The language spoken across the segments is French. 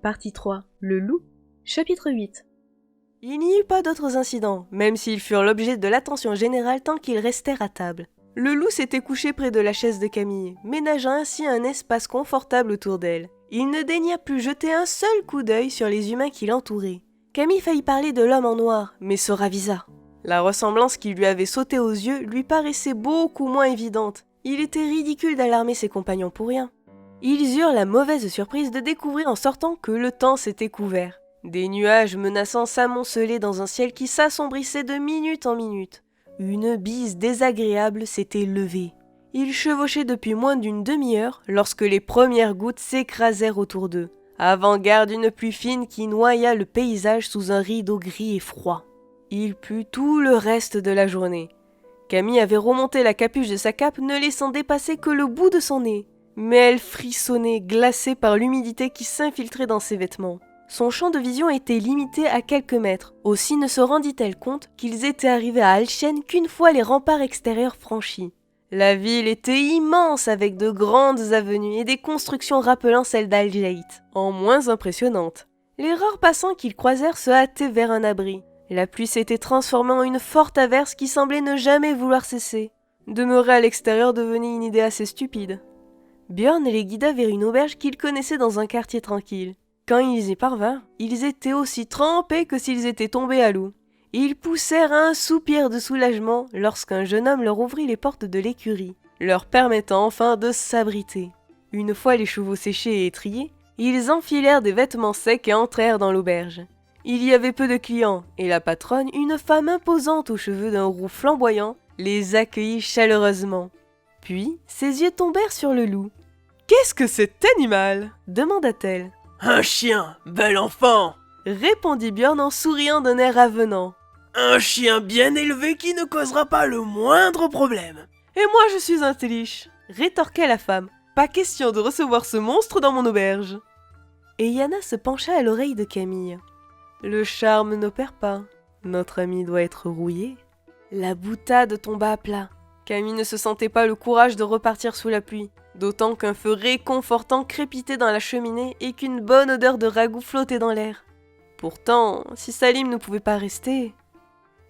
Partie 3. Le loup. Chapitre 8. Il n'y eut pas d'autres incidents, même s'ils furent l'objet de l'attention générale tant qu'ils restèrent à table. Le loup s'était couché près de la chaise de Camille, ménageant ainsi un espace confortable autour d'elle. Il ne daigna plus jeter un seul coup d'œil sur les humains qui l'entouraient. Camille faillit parler de l'homme en noir, mais se ravisa. La ressemblance qui lui avait sauté aux yeux lui paraissait beaucoup moins évidente. Il était ridicule d'alarmer ses compagnons pour rien. Ils eurent la mauvaise surprise de découvrir en sortant que le temps s'était couvert. Des nuages menaçants s'amoncelaient dans un ciel qui s'assombrissait de minute en minute. Une bise désagréable s'était levée. Ils chevauchaient depuis moins d'une demi-heure lorsque les premières gouttes s'écrasèrent autour d'eux, avant-garde d'une pluie fine qui noya le paysage sous un rideau gris et froid. Il plut tout le reste de la journée. Camille avait remonté la capuche de sa cape, ne laissant dépasser que le bout de son nez. Mais elle frissonnait, glacée par l'humidité qui s'infiltrait dans ses vêtements. Son champ de vision était limité à quelques mètres. Aussi ne se rendit-elle compte qu'ils étaient arrivés à Alchen qu'une fois les remparts extérieurs franchis. La ville était immense avec de grandes avenues et des constructions rappelant celles d'Al-Jait, en moins impressionnantes. Les rares passants qu'ils croisèrent se hâtaient vers un abri. La pluie s'était transformée en une forte averse qui semblait ne jamais vouloir cesser. Demeurer à l'extérieur devenait une idée assez stupide. Björn les guida vers une auberge qu'ils connaissaient dans un quartier tranquille. Quand ils y parvinrent, ils étaient aussi trempés que s'ils étaient tombés à l'eau. Ils poussèrent un soupir de soulagement lorsqu'un jeune homme leur ouvrit les portes de l'écurie, leur permettant enfin de s'abriter. Une fois les chevaux séchés et étrillés, ils enfilèrent des vêtements secs et entrèrent dans l'auberge. Il y avait peu de clients, et la patronne, une femme imposante aux cheveux d'un roux flamboyant, les accueillit chaleureusement. Puis, ses yeux tombèrent sur le loup. « Qu'est-ce que cet animal ?» demanda-t-elle. « Un chien, bel enfant !» répondit Björn en souriant d'un air avenant. « Un chien bien élevé qui ne causera pas le moindre problème. »« Et moi je suis un téliche !» rétorqua la femme. « Pas question de recevoir ce monstre dans mon auberge !» Et Yana se pencha à l'oreille de Camille. « Le charme n'opère pas. Notre ami doit être rouillé. » La boutade tomba à plat. Camille ne se sentait pas le courage de repartir sous la pluie, d'autant qu'un feu réconfortant crépitait dans la cheminée et qu'une bonne odeur de ragoût flottait dans l'air. Pourtant, si Salim ne pouvait pas rester...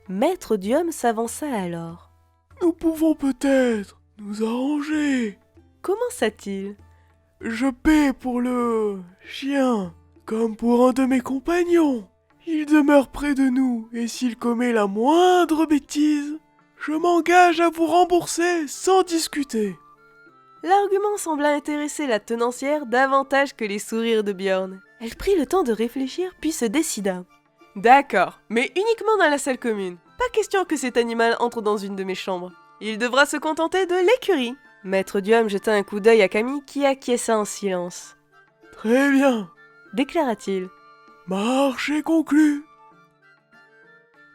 Maître Diom s'avança alors. « Nous pouvons peut-être nous arranger. » Commença-t-il. « Je paie pour le chien, comme pour un de mes compagnons. Il demeure près de nous, et s'il commet la moindre bêtise, je m'engage à vous rembourser sans discuter. » L'argument sembla intéresser la tenancière davantage que les sourires de Björn. Elle prit le temps de réfléchir puis se décida. « D'accord, mais uniquement dans la salle commune. Pas question que cet animal entre dans une de mes chambres. Il devra se contenter de l'écurie. » Maître Diom jeta un coup d'œil à Camille qui acquiesça en silence. « Très bien, » déclara-t-il. « Marché conclu. »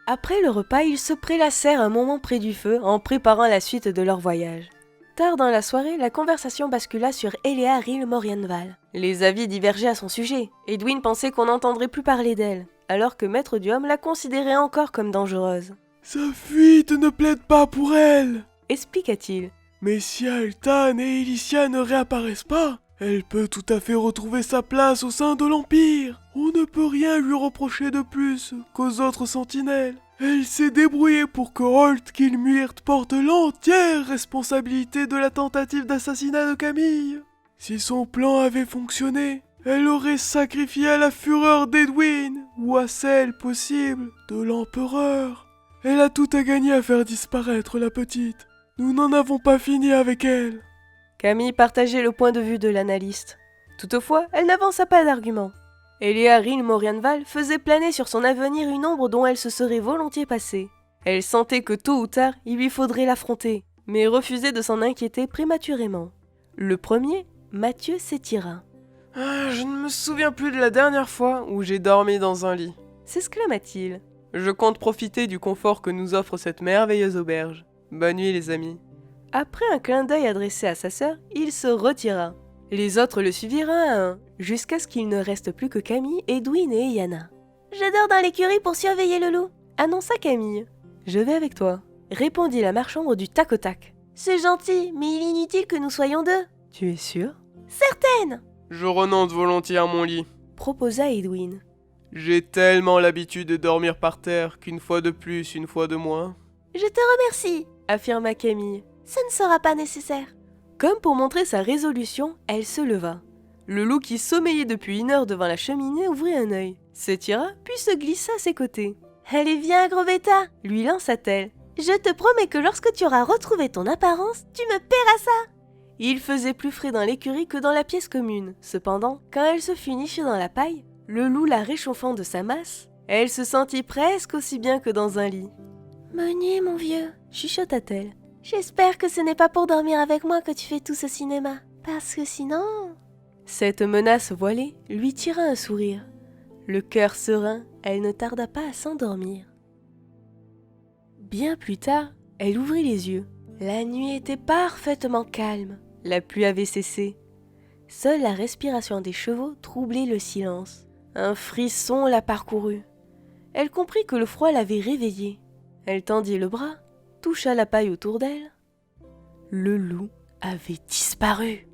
Après le repas, ils se prélassèrent un moment près du feu en préparant la suite de leur voyage. Tard dans la soirée, la conversation bascula sur Eléa Ril Morienval. Les avis divergeaient à son sujet. Edwin pensait qu'on n'entendrait plus parler d'elle, alors que Maître Diom la considérait encore comme dangereuse. « Sa fuite ne plaide pas pour elle, » expliqua-t-il. « Mais si Altan et Elysia ne réapparaissent pas, elle peut tout à fait retrouver sa place au sein de l'Empire. On ne peut rien lui reprocher de plus qu'aux autres sentinelles. Elle s'est débrouillée pour que Holt Kilmuirt porte l'entière responsabilité de la tentative d'assassinat de Camille. Si son plan avait fonctionné, elle aurait sacrifié à la fureur d'Edwin, ou à celle possible de l'empereur. Elle a tout à gagner à faire disparaître la petite. Nous n'en avons pas fini avec elle. » Camille partageait le point de vue de l'analyste. Toutefois, elle n'avança pas d'argument. Eléa Ril Morienval faisait planer sur son avenir une ombre dont elle se serait volontiers passée. Elle sentait que tôt ou tard, il lui faudrait l'affronter, mais refusait de s'en inquiéter prématurément. Le premier, Mathieu s'étira. « Je ne me souviens plus de la dernière fois où j'ai dormi dans un lit. » s'exclama-t-il. « Je compte profiter du confort que nous offre cette merveilleuse auberge. Bonne nuit les amis. » Après un clin d'œil adressé à sa sœur, il se retira. Les autres le suivirent un à un, jusqu'à ce qu'il ne reste plus que Camille, Edwin et Yana. « Je dors dans l'écurie pour surveiller le loup », annonça Camille. « Je vais avec toi », répondit la marchande du tac au tac. « C'est gentil, mais il est inutile que nous soyons deux. » « Tu es sûre ?»« Certaine !» Je renonce volontiers à mon lit. » proposa Edwin. J'ai tellement l'habitude de dormir par terre qu'une fois de plus, une fois de moins. Je te remercie, Affirma Camille. ça ne sera pas nécessaire. Comme pour montrer sa résolution, elle se leva. Le loup qui sommeillait depuis 1 heure devant la cheminée ouvrit un œil, s'étira, puis se glissa à ses côtés. Allez, viens, gros bêta. Lui lança-t-elle. Je te promets que lorsque tu auras retrouvé ton apparence, tu me paieras ça. Il faisait plus frais dans l'écurie que dans la pièce commune. Cependant, quand elle se fut nichée dans la paille, le loup la réchauffant de sa masse, elle se sentit presque aussi bien que dans un lit. Meunier, mon vieux, Chuchota-t-elle. j'espère que ce n'est pas pour dormir avec moi que tu fais tout ce cinéma. Parce que sinon... Cette menace voilée lui tira un sourire. Le cœur serein, elle ne tarda pas à s'endormir. Bien plus tard, elle ouvrit les yeux. La nuit était parfaitement calme. La pluie avait cessé. Seule la respiration des chevaux troublait le silence. Un frisson la parcourut. Elle comprit que le froid l'avait réveillée. Elle tendit le bras, toucha la paille autour d'elle. Le loup avait disparu.